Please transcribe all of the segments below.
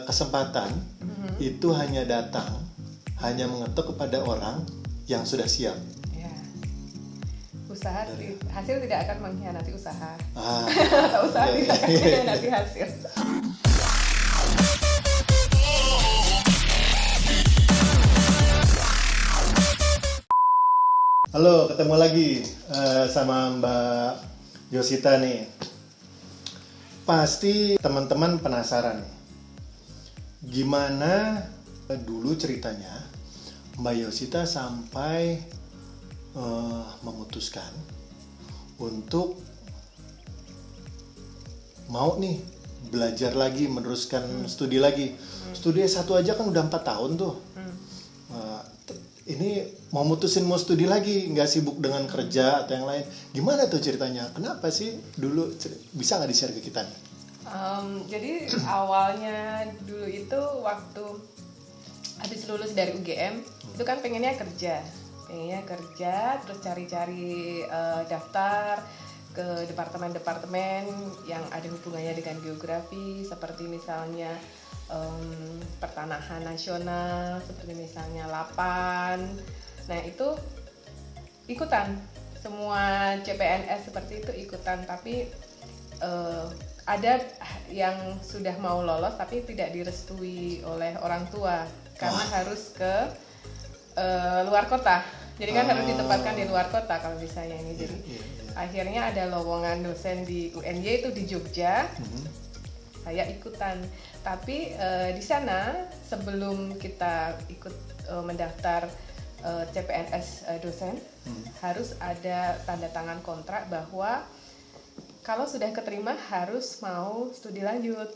Kesempatan itu hanya datang, hanya mengetuk kepada orang yang sudah siap. Ya. Hasil tidak akan mengkhianati usaha. Ah, Atau usaha iya, tidak akan iya. mengkhianati hasil. Halo, ketemu lagi sama Mbak Yosita nih. Pasti teman-teman penasaran nih, gimana dulu ceritanya Mbak Yosita sampai memutuskan untuk mau nih belajar lagi, meneruskan studi lagi. Studi S1 aja kan udah 4 tahun tuh. Ini mau mutusin mau studi lagi, nggak sibuk dengan kerja atau yang lain. Gimana tuh ceritanya? Kenapa sih dulu? Bisa nggak di-share ke kita nih? Jadi awalnya dulu itu waktu habis lulus dari UGM itu kan pengennya kerja, terus cari-cari daftar ke departemen-departemen yang ada hubungannya dengan geografi, seperti misalnya pertanahan nasional, seperti misalnya Lapan. Nah itu ikutan, semua CPNS seperti itu ikutan, tapi ada yang sudah mau lolos tapi tidak direstui oleh orang tua karena harus ke luar kota. Jadi kan harus ditempatkan di luar kota kalau misalnya ini. Jadi akhirnya ada lowongan dosen di UNY itu di Jogja. Saya ikutan, tapi di sana sebelum kita ikut mendaftar CPNS dosen harus ada tanda tangan kontrak bahwa kalau sudah keterima harus mau studi lanjut.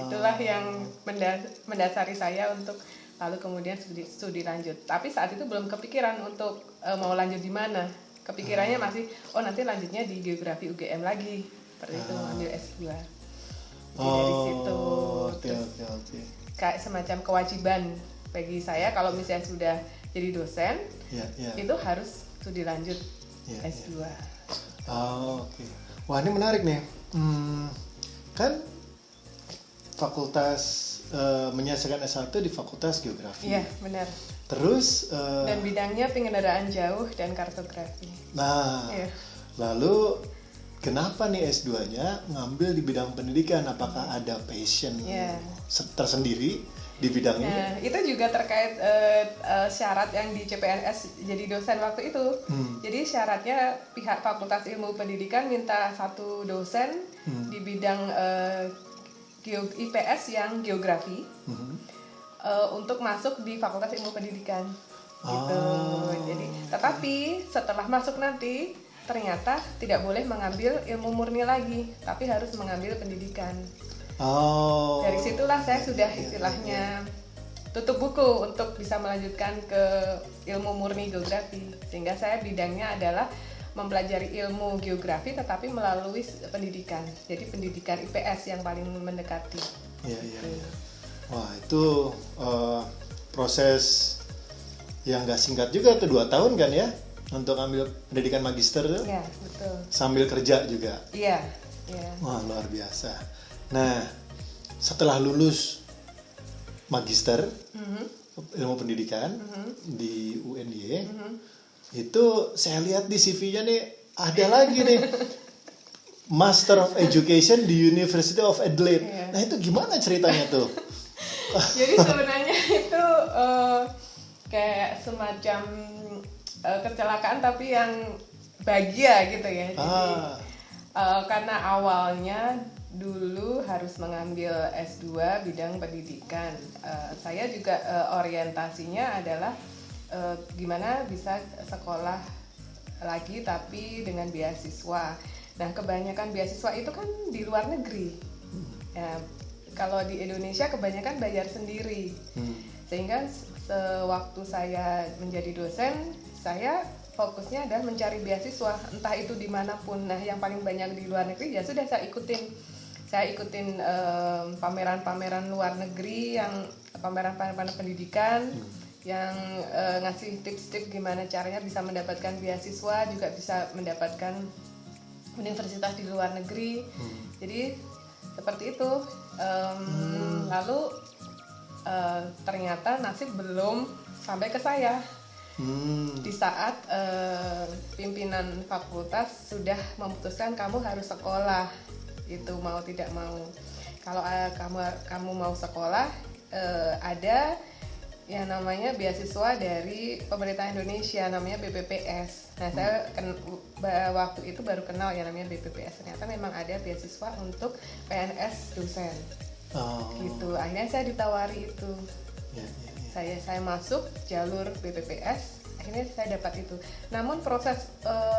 Itulah yang mendasari saya untuk lalu kemudian studi lanjut. Tapi saat itu belum kepikiran untuk mau lanjut di mana. Kepikirannya masih nanti lanjutnya di geografi UGM lagi. Seperti itu, ambil S2. Jadi dari situ Oke. kayak semacam kewajiban bagi saya kalau misalnya sudah jadi dosen, itu harus studi lanjut S2. Oke. Wah, ini menarik nih. Kan fakultas menyelesaikan S1 di Fakultas Geografi. Iya, benar. Terus dan bidangnya pengendaraan jauh dan kartografi. Nah, lalu kenapa nih S2-nya ngambil di bidang pendidikan? Apakah ada passion tersendiri di bidang ini? Nah, itu juga terkait syarat yang di CPNS jadi dosen waktu itu. Jadi syaratnya pihak Fakultas Ilmu Pendidikan minta 1 dosen di bidang IPS yang geografi untuk masuk di Fakultas Ilmu Pendidikan. Gitu. Jadi, tetapi setelah masuk nanti ternyata tidak boleh mengambil ilmu murni lagi, tapi harus mengambil pendidikan. Dari situlah saya sudah istilahnya tutup buku untuk bisa melanjutkan ke ilmu murni geografi. Sehingga saya bidangnya adalah mempelajari ilmu geografi tetapi melalui pendidikan. Jadi pendidikan IPS yang paling mendekati. Iya. Wah, itu proses yang nggak singkat juga tuh, 2 tahun kan ya? Untuk ambil pendidikan magister tuh. Iya, betul. Sambil kerja juga. Iya. Wah, luar biasa. Nah, setelah lulus magister ilmu pendidikan di UNY, itu saya lihat di CV-nya nih ada lagi nih Master of Education di University of Adelaide. Nah, itu gimana ceritanya tuh? Jadi sebenarnya itu kayak semacam kecelakaan tapi yang bahagia gitu ya. Jadi karena awalnya dulu harus mengambil S2 bidang pendidikan. Saya juga orientasinya adalah gimana bisa sekolah lagi tapi dengan beasiswa. Nah, kebanyakan beasiswa itu kan di luar negeri. Kalau di Indonesia kebanyakan bayar sendiri. Sehingga sewaktu saya menjadi dosen, saya fokusnya adalah mencari beasiswa, entah itu dimanapun. Nah, yang paling banyak di luar negeri ya sudah saya ikutin pameran-pameran luar negeri, yang pameran-pameran pendidikan, yang ngasih tips-tips gimana caranya bisa mendapatkan beasiswa, juga bisa mendapatkan universitas di luar negeri. Jadi seperti itu. Lalu ternyata nasib belum sampai ke saya. Di saat pimpinan fakultas sudah memutuskan kamu harus sekolah, itu mau tidak mau. Kalau kamu mau sekolah, ada yang namanya beasiswa dari pemerintah Indonesia, namanya BPPS. Nah, saya waktu itu baru kenal yang namanya BPPS. Ternyata memang ada beasiswa untuk PNS dosen. Gitu. Akhirnya saya ditawari itu. Saya masuk jalur BPPS, akhirnya saya dapat itu. Namun proses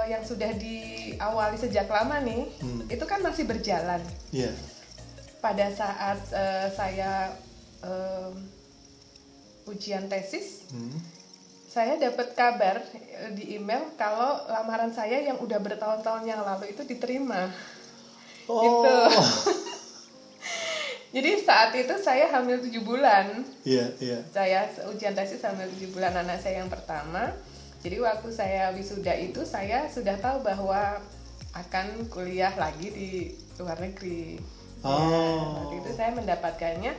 yang sudah diawali sejak lama nih, itu kan masih berjalan. Pada saat saya ujian tesis, saya dapat kabar di email kalau lamaran saya yang udah bertahun-tahun yang lalu itu diterima. Gitu. Jadi saat itu saya hamil 7 bulan. Saya ujian tesis hamil 7 bulan anak saya yang pertama. Jadi waktu saya wisuda itu saya sudah tahu bahwa akan kuliah lagi di luar negeri. Waktu itu saya mendapatkannya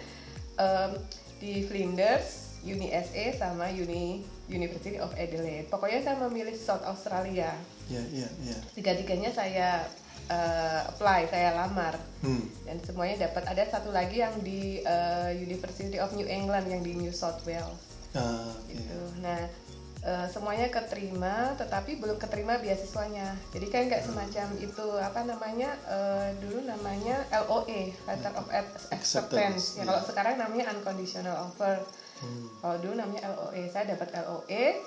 di Flinders, UniSA sama University of Adelaide. Pokoknya saya memilih South Australia. Tiga-tiganya saya apply, saya lamar, dan semuanya dapat. Ada satu lagi yang di University of New England yang di New South Wales. Gitu. Nah, semuanya keterima, tetapi belum keterima beasiswanya. Jadi kan nggak semacam itu dulu namanya LOA, Letter of Acceptance. Ya, kalau sekarang namanya Unconditional Offer. Kalau dulu namanya LOA. Saya dapat LOA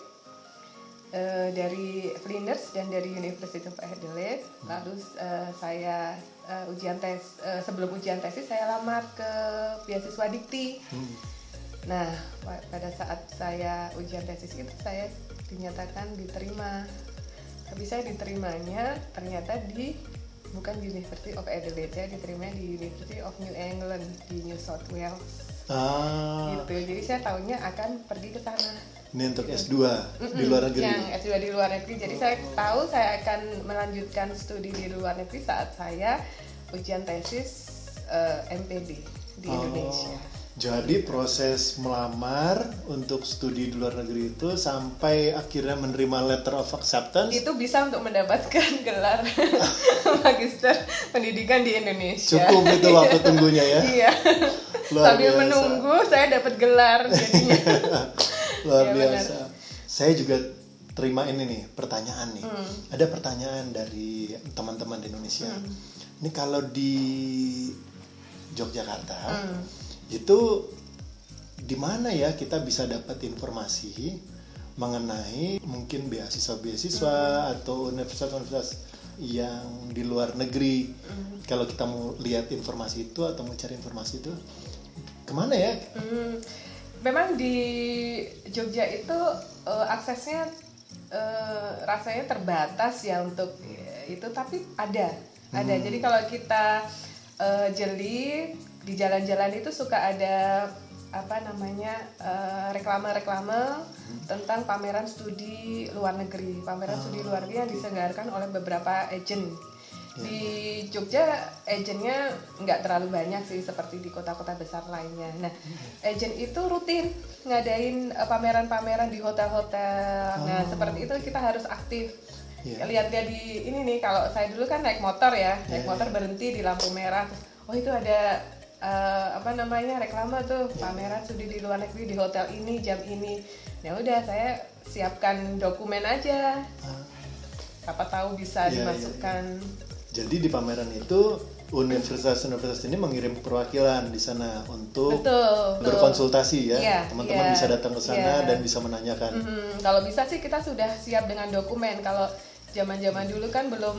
dari Flinders dan dari University of Adelaide. Lalu saya sebelum ujian tesis saya lamar ke beasiswa Dikti. Nah, pada saat saya ujian tesis itu saya dinyatakan diterima. Tapi saya diterimanya ternyata bukan University of Adelaide, saya diterima di University of New England di New South Wales. Gitu. Jadi saya tahunya akan pergi ke sana. Ini untuk S2 di luar negeri. Yang S2 di luar negeri. Jadi saya tahu saya akan melanjutkan studi di luar negeri saat saya ujian tesis MPD di Indonesia. Jadi proses melamar untuk studi di luar negeri itu sampai akhirnya menerima letter of acceptance itu bisa untuk mendapatkan gelar magister pendidikan di Indonesia. Cukup itu waktu tunggunya ya. Iya. Sambil menunggu saya dapat gelar jadinya. Luar biasa. Saya juga terima ini nih pertanyaan nih. Ada pertanyaan dari teman-teman di Indonesia. Ini kalau di Yogyakarta itu di mana ya kita bisa dapat informasi mengenai mungkin beasiswa atau universitas yang di luar negeri. Kalau kita mau lihat informasi itu atau mau cari informasi itu kemana ya? Memang di Jogja itu aksesnya rasanya terbatas ya untuk itu, tapi ada. Jadi kalau kita jeli di jalan-jalan itu suka ada reklame-reklame tentang pameran studi luar negeri. Pameran studi luar negeri yang diselenggarakan oleh beberapa agen. Di Jogja agennya nggak terlalu banyak sih seperti di kota-kota besar lainnya. Nah, agen itu rutin ngadain pameran-pameran di hotel-hotel. Nah, seperti itu kita harus aktif. Lihat-lihat di ini nih, kalau saya dulu kan naik motor naik motor berhenti di lampu merah. Oh, itu ada reklame tuh pameran studi di luar negeri di hotel ini jam ini. Ya udah, saya siapkan dokumen aja. Apa tahu bisa dimasukkan. Jadi di pameran itu universitas-universitas ini mengirim perwakilan di sana untuk berkonsultasi ya. Teman-teman bisa datang ke sana dan bisa menanyakan. Kalau bisa sih kita sudah siap dengan dokumen. Kalau zaman-zaman dulu kan belum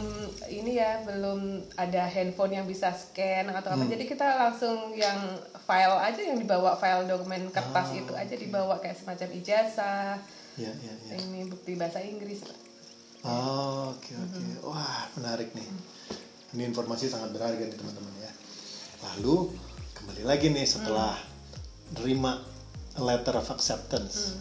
ada handphone yang bisa scan atau apa. Jadi kita langsung yang file aja, yang dibawa file dokumen kertas itu aja dibawa, kayak semacam ijazah. Ini bukti bahasa Inggris. Oke. Wah, menarik nih. Ini informasi sangat berharga nih teman-teman ya. Lalu kembali lagi nih setelah terima letter of acceptance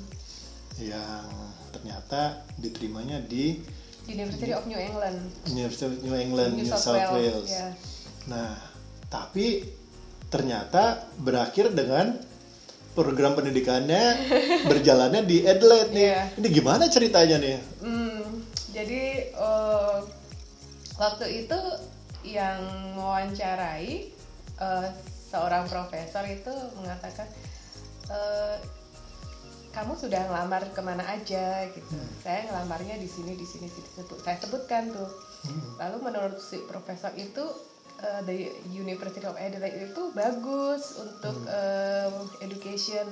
yang ternyata diterimanya di University of New England. University of New England, New South Wales. Nah, tapi ternyata berakhir dengan program pendidikannya berjalannya di Adelaide nih. Iya. Ini gimana ceritanya nih? Jadi waktu itu yang mewawancarai seorang profesor itu mengatakan, kamu sudah ngelamar kemana aja gitu. Saya ngelamarnya di sini saya sebutkan tuh. Lalu menurut si profesor itu the University of Adelaide itu bagus untuk education,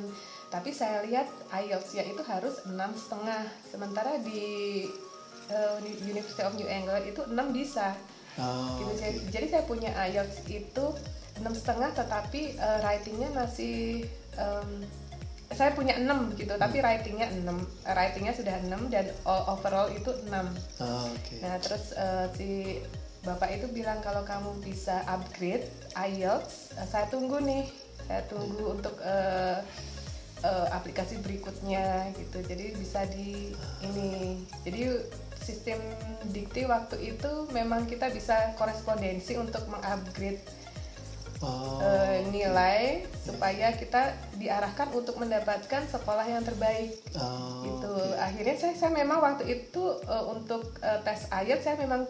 tapi saya lihat IELTS-nya itu harus 6,5, sementara di University of New England itu 6 bisa. Gitu. Okay. Jadi saya punya IELTS itu 6,5, tetapi writing-nya masih saya punya 6 gitu, tapi writingnya sudah 6 dan overall itu 6. Okay. Nah terus si bapak itu bilang kalau kamu bisa upgrade IELTS, saya tunggu untuk aplikasi berikutnya gitu. Jadi bisa jadi sistem dikti waktu itu memang kita bisa korespondensi untuk mengupgrade nilai supaya kita diarahkan untuk mendapatkan sekolah yang terbaik gitu. Akhirnya saya memang waktu itu untuk tes IELTS saya memang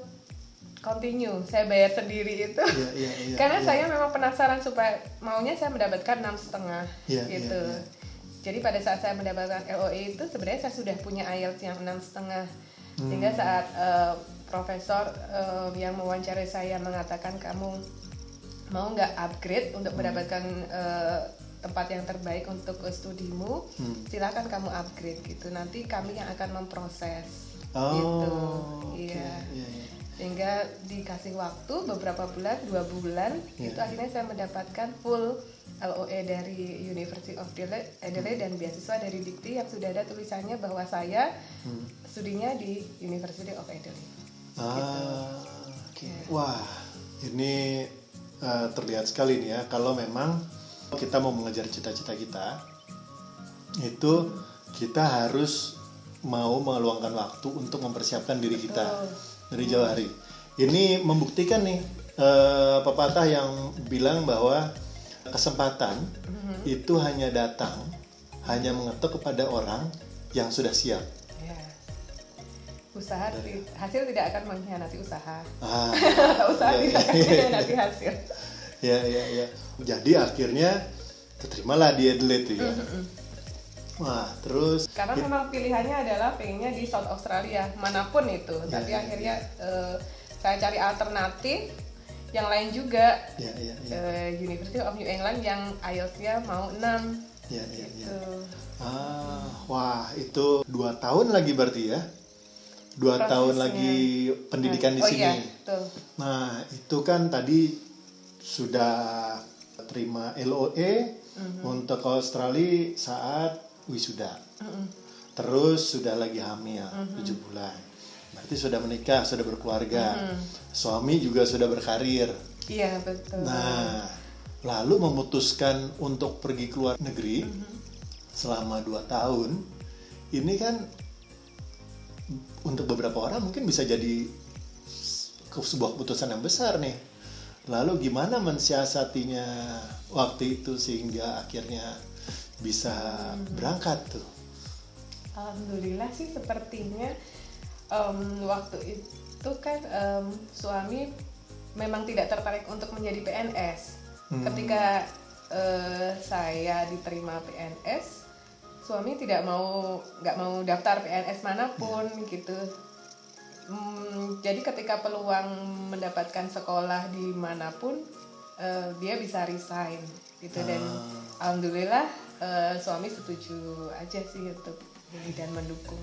continue, saya bayar sendiri itu karena saya memang penasaran supaya maunya saya mendapatkan 6,5 gitu. Jadi pada saat saya mendapatkan LOE itu sebenarnya saya sudah punya IELTS yang 6,5 sehingga saat profesor yang mewawancarai saya mengatakan kamu mau nggak upgrade untuk mendapatkan tempat yang terbaik untuk studimu, silakan kamu upgrade gitu. Nanti kami yang akan memproses gitu. Iya. Sehingga dikasih waktu beberapa bulan, 2 bulan, itu akhirnya saya mendapatkan full LOE dari University of Adelaide dan beasiswa dari Dikti yang sudah ada tulisannya bahwa saya studinya di University of Adelaide. Okay. Wah, ini terlihat sekali nih ya, kalau memang kita mau mengejar cita-cita kita, itu kita harus mau meluangkan waktu untuk mempersiapkan diri kita dari jauh hari. Ini membuktikan nih pepatah yang bilang bahwa kesempatan itu hanya mengetuk kepada orang yang sudah siap. Hasil tidak akan mengkhianati usaha. Usaha tidak akan mengkhianati hasil. Ya. Jadi akhirnya keterimalah di Adelaide ya. Wah, terus karena memang pilihannya adalah pengennya di South Australia, manapun itu. Tapi akhirnya saya cari alternatif yang lain juga. University of New England yang IELTS-nya mau 6. Gitu. Wah, itu 2 tahun lagi berarti ya. 2 tahun lagi pendidikan di sini. Iya, betul. Nah, itu kan tadi sudah terima LOE untuk Australia saat wisuda. Terus sudah lagi hamil 7 bulan. Berarti sudah menikah, sudah berkeluarga. Suami juga sudah berkarir. Iya, betul. Nah, lalu memutuskan untuk pergi ke luar negeri selama 2 tahun. Ini kan untuk beberapa orang mungkin bisa jadi sebuah keputusan yang besar nih. Lalu gimana mensiasatinya waktu itu sehingga akhirnya bisa berangkat tuh? Alhamdulillah sih sepertinya waktu itu kan suami memang tidak tertarik untuk menjadi PNS. Ketika saya diterima PNS, suami nggak mau daftar PNS manapun gitu. Jadi ketika peluang mendapatkan sekolah di manapun, dia bisa resign gitu. Dan alhamdulillah suami setuju aja sih untuk ini dan mendukung.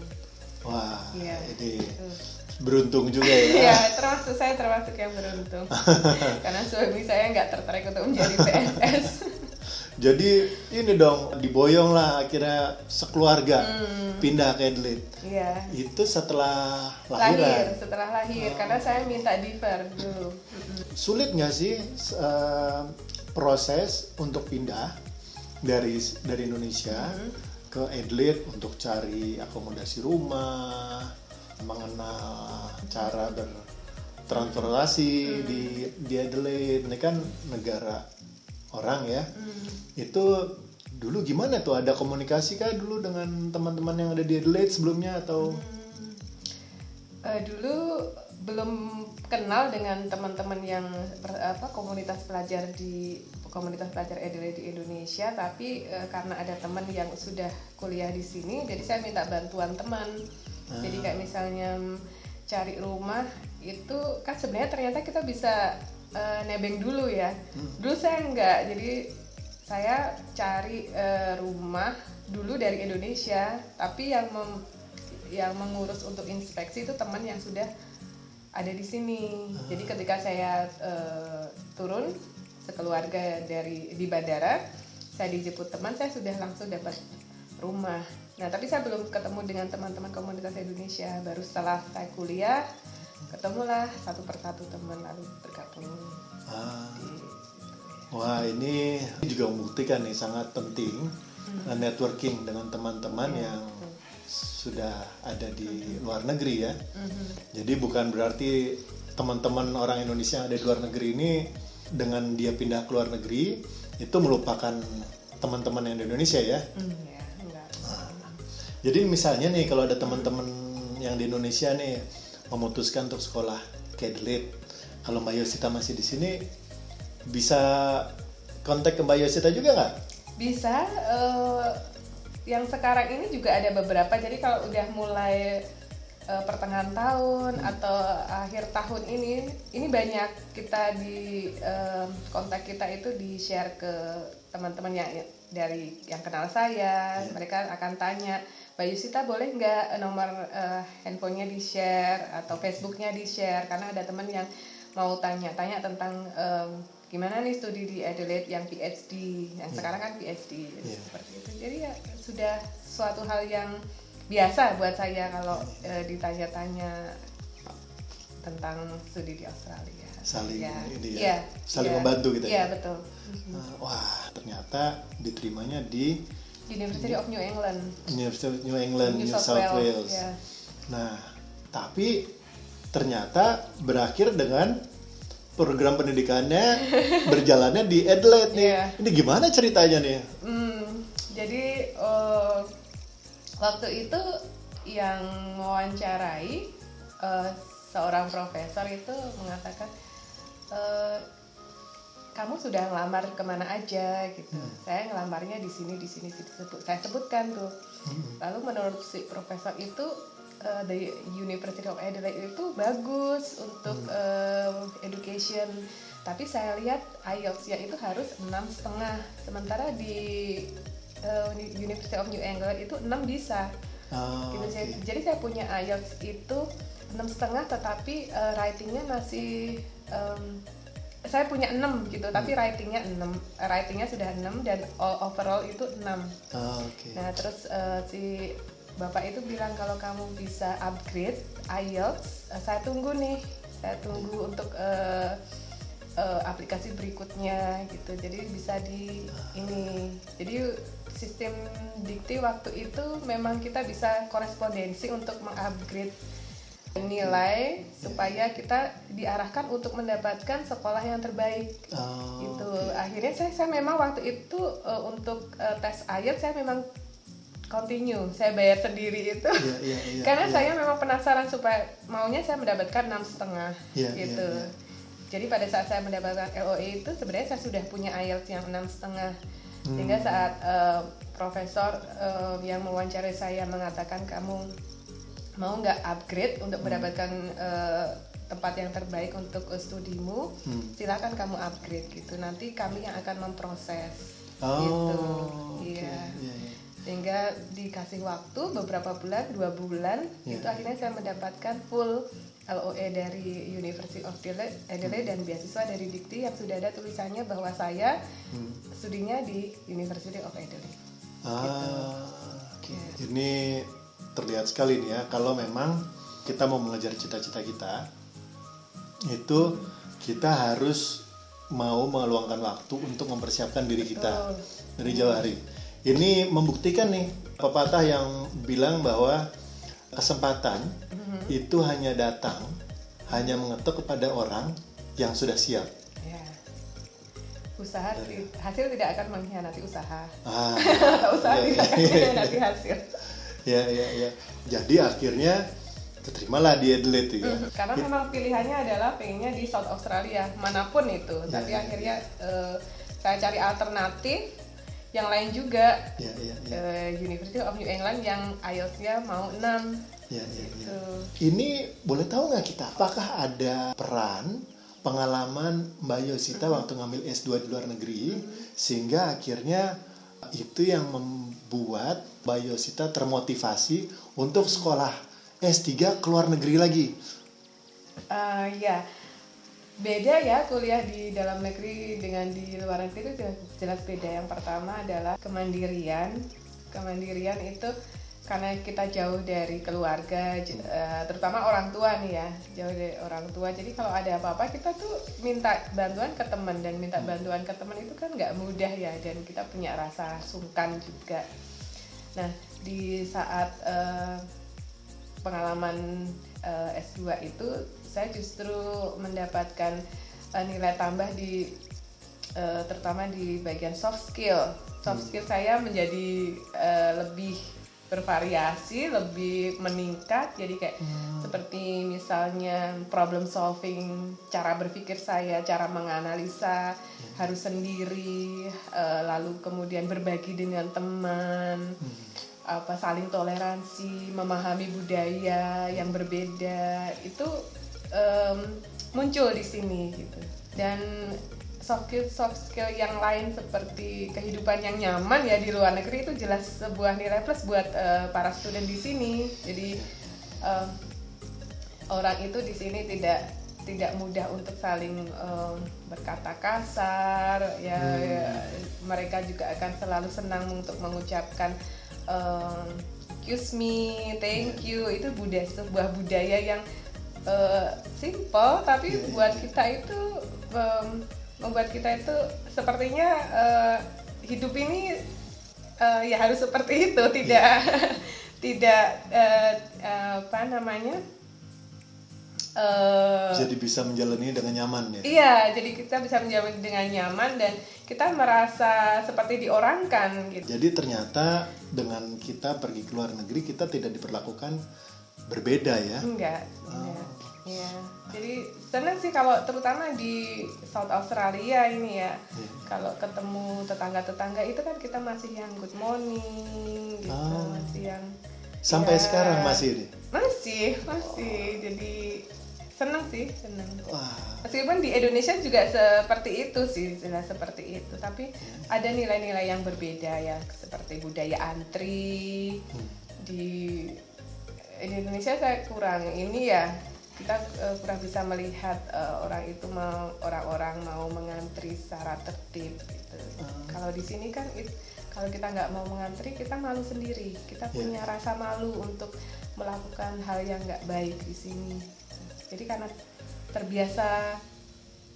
Wah, ini beruntung juga ya. Iya, saya termasuk yang beruntung. Karena suami saya nggak tertarik untuk menjadi PNS. Jadi ini dong, diboyong lah akhirnya sekeluarga pindah ke Adelaide. Iya. Itu setelah lahiran. Setelah lahir, karena saya minta diver dulu. Sulit nggak sih proses untuk pindah dari Indonesia ke Adelaide untuk cari akomodasi rumah, mengenal cara bertransportasi di Adelaide? Ini kan negara orang ya. Itu dulu gimana tuh, ada komunikasi kah dulu dengan teman-teman yang ada di Adelaide sebelumnya atau? Dulu belum kenal dengan teman-teman yang komunitas pelajar Adelaide di Indonesia, tapi karena ada teman yang sudah kuliah di sini, jadi saya minta bantuan teman. Jadi kayak misalnya cari rumah itu kan sebenarnya ternyata kita bisa nebeng dulu ya. Dulu saya enggak, jadi saya cari rumah dulu dari Indonesia, tapi yang mengurus untuk inspeksi itu teman yang sudah ada di sini. Jadi ketika saya turun sekeluarga di bandara, saya dijemput teman, saya sudah langsung dapat rumah. Nah, tapi saya belum ketemu dengan teman-teman komunitas Indonesia. Baru setelah saya kuliah, ketemulah satu persatu teman lalu bergabung. Wah, ini juga membuktikan nih sangat penting networking dengan teman-teman yang sudah ada di luar negeri ya. Jadi bukan berarti teman-teman orang Indonesia yang ada di luar negeri ini dengan dia pindah ke luar negeri itu melupakan teman-teman yang di Indonesia ya. Jadi misalnya nih kalau ada teman-teman yang di Indonesia nih memutuskan untuk sekolah ke Adelaide, kalau Mbak Yosita masih di sini, bisa kontak ke Mbak Yosita juga nggak? Bisa. Yang sekarang ini juga ada beberapa. Jadi kalau udah mulai pertengahan tahun atau akhir tahun ini banyak kita di kontak kita itu di share ke teman-teman yang kenal saya. Mereka akan tanya, Mbak Yosita boleh nggak nomor handphonenya di share atau Facebooknya di share, karena ada teman yang mau tanya-tanya tentang gimana nih studi di Adelaide yang PhD, yang sekarang kan PhD, seperti itu. Jadi ya sudah suatu hal yang biasa buat saya kalau ditanya-tanya tentang studi di Australia. Saling membantu gitu ya. Iya, betul. Wah, ternyata diterimanya di University of New England. New South Wales. Ya. Nah, tapi ternyata berakhir dengan program pendidikannya berjalannya di Adelaide nih. Ini gimana ceritanya nih? Jadi waktu itu yang mewawancarai seorang profesor itu mengatakan, kamu sudah ngelamar kemana aja gitu. Saya ngelamarnya di sini saya sebutkan tuh. Lalu menurut si profesor itu the University of Adelaide itu bagus untuk education, tapi saya lihat IELTS-nya itu harus 6,5, sementara di University of New England itu 6 bisa. Gitu. Jadi saya punya IELTS itu 6,5, tetapi writing-nya masih saya punya 6 gitu, tapi writing-nya sudah 6 dan overall itu 6. Nah, terus si Bapak itu bilang kalau kamu bisa upgrade IELTS, saya tunggu untuk aplikasi berikutnya gitu. Jadi bisa jadi sistem dikti waktu itu memang kita bisa korespondensi untuk mengupgrade nilai supaya kita diarahkan untuk mendapatkan sekolah yang terbaik gitu. Akhirnya saya memang waktu itu untuk tes IELTS saya memang continue, saya bayar sendiri itu karena saya memang penasaran supaya maunya saya mendapatkan 6,5 gitu. Jadi pada saat saya mendapatkan LOE itu sebenarnya saya sudah punya IELTS yang 6,5, sehingga saat profesor yang mewawancarai saya mengatakan kamu mau nggak upgrade untuk mendapatkan tempat yang terbaik untuk studimu, silakan kamu upgrade gitu. Nanti kami yang akan memproses gitu. Sehingga dikasih waktu beberapa bulan, 2 bulan, itu akhirnya saya mendapatkan full LOE dari University of Adelaide dan beasiswa dari Dikti yang sudah ada tulisannya bahwa saya studinya di University of Adelaide. Ini terlihat sekali nih ya, kalau memang kita mau mengejar cita-cita kita, itu kita harus mau meluangkan waktu untuk mempersiapkan diri kita dari jauh hari. Ini membuktikan nih pepatah yang bilang bahwa kesempatan itu hanya datang, hanya mengetuk kepada orang yang sudah siap. usaha hasil tidak akan mengkhianati usaha. Atau usaha tidak akan mengkhianati hasil. Ya. Jadi akhirnya keterimalah di Adelaide ya. Karena memang pilihannya adalah pengennya di South Australia, manapun itu. Tapi akhirnya saya cari alternatif yang lain juga. University of New England yang IELTS-nya mau 6. Gitu. Ini boleh tahu nggak kita, apakah ada peran pengalaman Mbak Yosita waktu ngambil S2 di luar negeri sehingga akhirnya itu yang membuat Mbak Yosita termotivasi untuk sekolah S3 ke luar negeri lagi? Ya, beda ya kuliah di dalam negeri dengan di luar negeri itu jelas beda. Yang pertama adalah kemandirian. Kemandirian itu karena kita jauh dari keluarga, terutama orang tua nih ya, jauh dari orang tua. Jadi kalau ada apa-apa kita tuh minta bantuan ke teman, dan minta bantuan ke teman itu kan nggak mudah ya, dan kita punya rasa sungkan juga. Nah, di saat pengalaman S2 itu saya justru mendapatkan nilai tambah di terutama di bagian soft skill. Soft skill saya menjadi lebih bervariasi, lebih meningkat. Jadi kayak seperti misalnya problem solving, cara berpikir saya, cara menganalisa harus sendiri, lalu kemudian berbagi dengan teman, saling toleransi, memahami budaya yang berbeda, itu muncul di sini gitu. Dan soft skill yang lain seperti kehidupan yang nyaman ya di luar negeri itu jelas sebuah nilai plus buat para student di sini. Jadi orang itu di sini tidak mudah untuk saling berkata kasar ya, mereka juga akan selalu senang untuk mengucapkan excuse me, thank you. Itu sebuah budaya yang simple tapi buat kita itu membuat kita itu sepertinya hidup ini ya harus seperti itu, tidak jadi bisa menjalani dengan nyaman ya. Iya, jadi kita bisa menjalani dengan nyaman dan kita merasa seperti diorangkan gitu. Jadi ternyata dengan kita pergi ke luar negeri kita tidak diperlakukan berbeda ya? Enggak. Ya, jadi senang sih kalau terutama di South Australia ini ya, kalau ketemu tetangga-tetangga itu kan kita masih yang good morning gitu, masih yang sampai sekarang masih nih? Masih, jadi senang. Meskipun di Indonesia juga seperti itu sih, jelas seperti itu, tapi ada nilai-nilai yang berbeda ya, seperti budaya antri. Di Indonesia saya kurang ini ya, kita kurang bisa melihat orang-orang mau mengantri secara tertib gitu. Kalau di sini kan kalau kita nggak mau mengantri kita malu sendiri, kita punya rasa malu untuk melakukan hal yang nggak baik di sini. Jadi karena terbiasa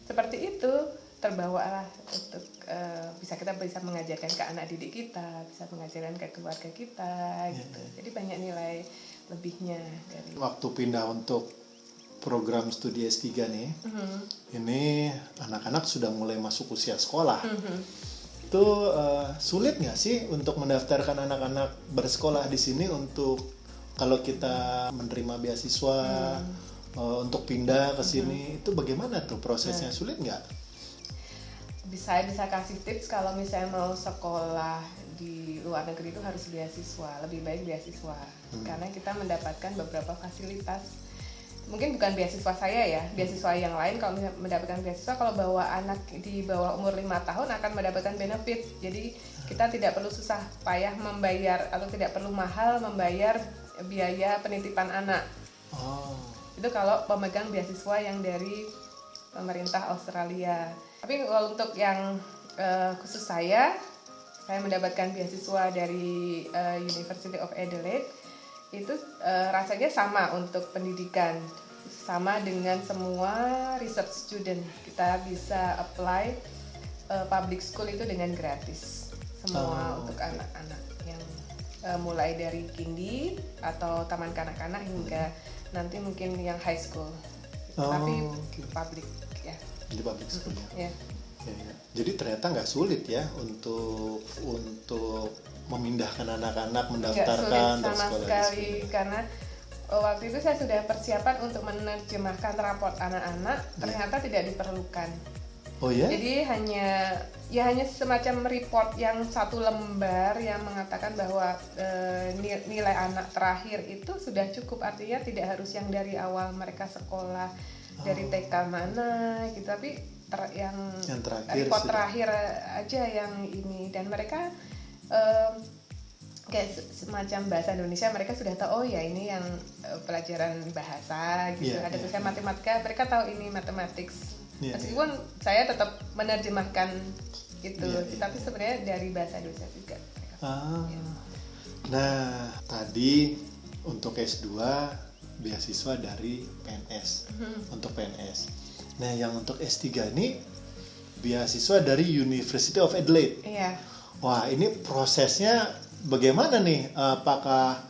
seperti itu, terbawalah untuk kita bisa mengajarkan ke anak didik kita, bisa mengajarkan ke keluarga kita gitu. Jadi banyak nilai lebihnya dari waktu pindah untuk program studi S3 nih. Ini anak-anak sudah mulai masuk usia sekolah. Itu sulit nggak sih untuk mendaftarkan anak-anak bersekolah di sini untuk kalau kita menerima beasiswa untuk pindah ke sini, itu bagaimana tuh prosesnya? Sulit nggak? Bisa kasih tips kalau misalnya mau sekolah di luar negeri itu harus beasiswa, lebih baik beasiswa karena kita mendapatkan beberapa fasilitas. Mungkin bukan beasiswa saya ya, beasiswa yang lain kalau mendapatkan beasiswa, kalau bawa anak di bawah umur 5 tahun akan mendapatkan benefit. Jadi kita tidak perlu susah payah membayar atau tidak perlu mahal membayar biaya penitipan anak. Itu kalau pemegang beasiswa yang dari pemerintah Australia. Tapi kalau untuk yang khusus saya mendapatkan beasiswa dari University of Adelaide. Itu rasanya sama untuk pendidikan, sama dengan semua research student. Kita bisa apply public school itu dengan gratis semua untuk anak-anak yang mulai dari kindi atau taman kanak-kanak hingga nanti mungkin yang high school. Tapi public ya. Jadi public school ya. Ya. Jadi ternyata nggak sulit ya untuk memindahkan anak-anak, mendaftarkan Nggak sulit sama sekolah di sekali sini. karena waktu itu saya sudah persiapan untuk menerjemahkan raport anak-anak, ternyata tidak diperlukan. Oh ya? Jadi hanya semacam report yang satu lembar yang mengatakan bahwa nilai anak terakhir itu sudah cukup, artinya tidak harus yang dari awal mereka sekolah dari TK mana gitu, tapi yang terakhir report sudah. terakhir aja yang ini, dan mereka kayak semacam bahasa Indonesia mereka sudah tahu, oh ya ini yang pelajaran bahasa gitu, ada tulisan matematika mereka tahu ini matematik. Meskipun saya tetap menerjemahkan itu, tapi sebenarnya dari bahasa Indonesia juga. Nah, tadi untuk S2 beasiswa dari PNS, untuk PNS. Nah, yang untuk S3 ini beasiswa dari University of Adelaide. Iya. Wah, ini prosesnya bagaimana nih? Apakah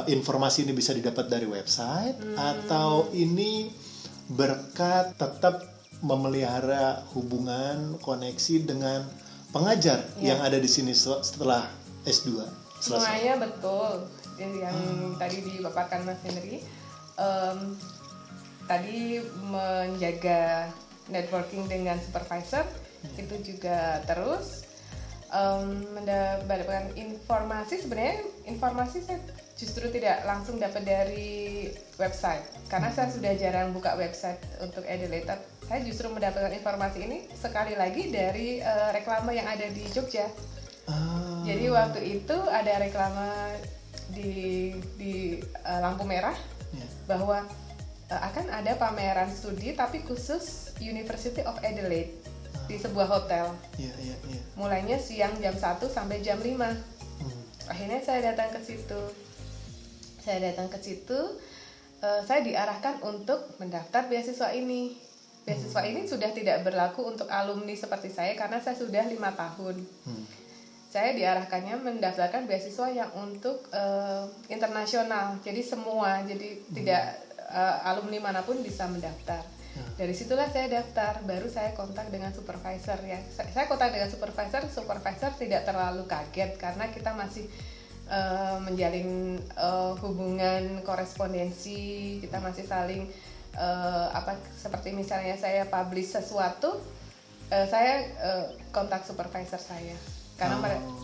informasi ini bisa didapat dari website atau ini berkat tetap memelihara hubungan koneksi dengan pengajar yang ada di sini setelah S2 selesai? Semuanya betul. Yang tadi dipaparkan Mas Henry, tadi menjaga networking dengan supervisor itu juga terus mendapatkan informasi. Sebenarnya informasi saya justru tidak langsung dapat dari website karena saya sudah jarang buka website untuk Adelaide. Saya justru mendapatkan informasi ini sekali lagi dari reklame yang ada di Jogja. Jadi waktu itu ada reklame di lampu merah bahwa akan ada pameran studi tapi khusus University of Adelaide di sebuah hotel. Mulainya siang jam 1 sampai jam 5. Akhirnya saya datang ke situ. Saya diarahkan untuk mendaftar beasiswa ini. Beasiswa ini sudah tidak berlaku untuk alumni seperti saya karena saya sudah 5 tahun. Saya diarahkannya mendaftarkan beasiswa yang untuk internasional. Jadi semua, jadi tidak alumni manapun bisa mendaftar. Dari situlah saya daftar, baru saya kontak dengan supervisor ya. Saya kontak dengan supervisor tidak terlalu kaget karena kita masih menjalin hubungan korespondensi, kita masih saling seperti misalnya saya publish sesuatu, saya kontak supervisor saya karena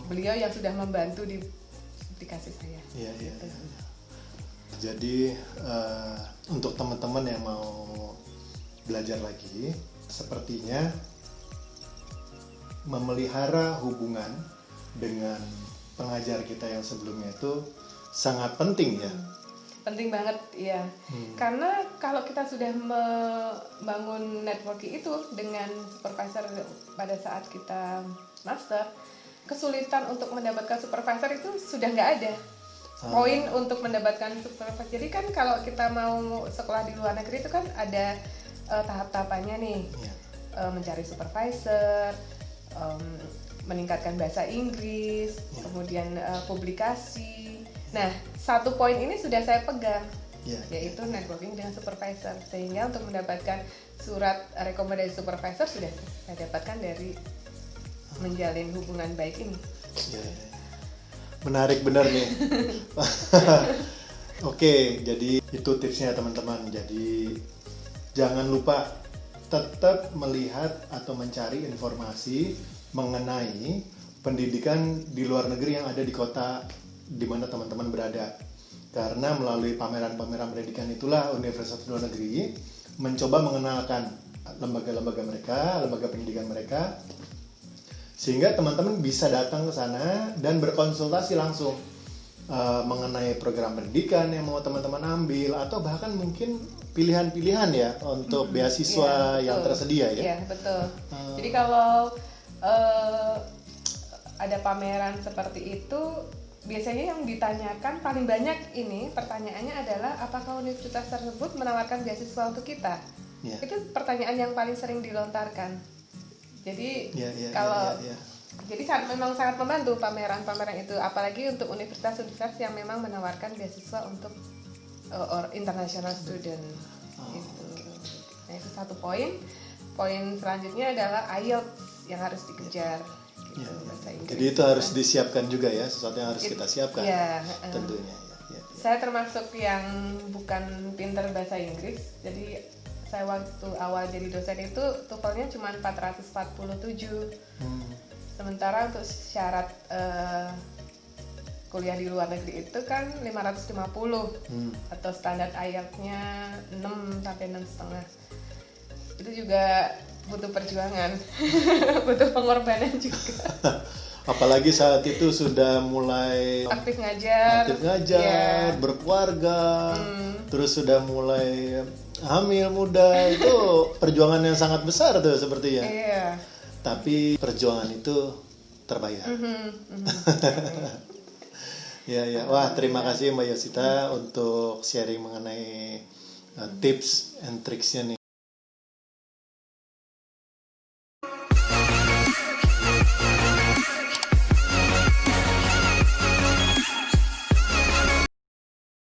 beliau yang sudah membantu di aplikasi saya. Iya. Jadi untuk teman-teman yang mau belajar lagi, sepertinya memelihara hubungan dengan pengajar kita yang sebelumnya itu sangat penting ya. Penting banget ya. Karena kalau kita sudah membangun networking itu dengan supervisor pada saat kita master, kesulitan untuk mendapatkan supervisor itu sudah nggak ada. Poin untuk mendapatkan supervisor. Jadi kan kalau kita mau sekolah di luar negeri itu kan ada tahap-tahapannya nih. Mencari supervisor, meningkatkan bahasa Inggris, kemudian publikasi. Nah, satu poin ini sudah saya pegang, yaitu networking dengan supervisor. Sehingga untuk mendapatkan surat rekomendasi supervisor sudah saya dapatkan dari menjalin hubungan baik ini. Menarik benar nih. Oke, jadi itu tipsnya teman-teman. Jadi jangan lupa tetap melihat atau mencari informasi mengenai pendidikan di luar negeri yang ada di kota di mana teman-teman berada. Karena melalui pameran-pameran pendidikan itulah Universitas Luar Negeri mencoba mengenalkan lembaga-lembaga mereka, lembaga pendidikan mereka, sehingga teman-teman bisa datang ke sana dan berkonsultasi langsung mengenai program pendidikan yang mau teman-teman ambil, atau bahkan mungkin pilihan-pilihan ya untuk beasiswa yang tersedia ya. Iya, betul. Jadi kalau ada pameran seperti itu, biasanya yang ditanyakan paling banyak ini pertanyaannya adalah apakah universitas tersebut menawarkan beasiswa untuk kita? Itu pertanyaan yang paling sering dilontarkan. Jadi jadi memang sangat membantu pameran-pameran itu, apalagi untuk universitas-universitas yang memang menawarkan beasiswa untuk international student. Gitu. Nah, itu satu poin. Poin selanjutnya adalah IELTS. harus dikejar gitu, Ya. bahasa Inggris. Jadi itu harus disiapkan juga ya, sesuatu yang harus kita siapkan. Ya, Tentunya ya. saya termasuk yang bukan pinter bahasa Inggris, jadi saya waktu awal jadi dosen itu TOEFL-nya cuma 447. Sementara untuk syarat kuliah di luar negeri itu kan 550 atau standar IELTS-nya 6 sampai 6,5. Itu juga butuh perjuangan, butuh pengorbanan juga. Apalagi saat itu sudah mulai Aktif ngajar, ya. berkeluarga, terus sudah mulai hamil muda, itu perjuangan yang sangat besar tuh sepertinya. Iya. Tapi perjuangan itu terbayar. Ya. Wah, terima kasih Mbak Yosita untuk sharing mengenai tips and tricksnya nih.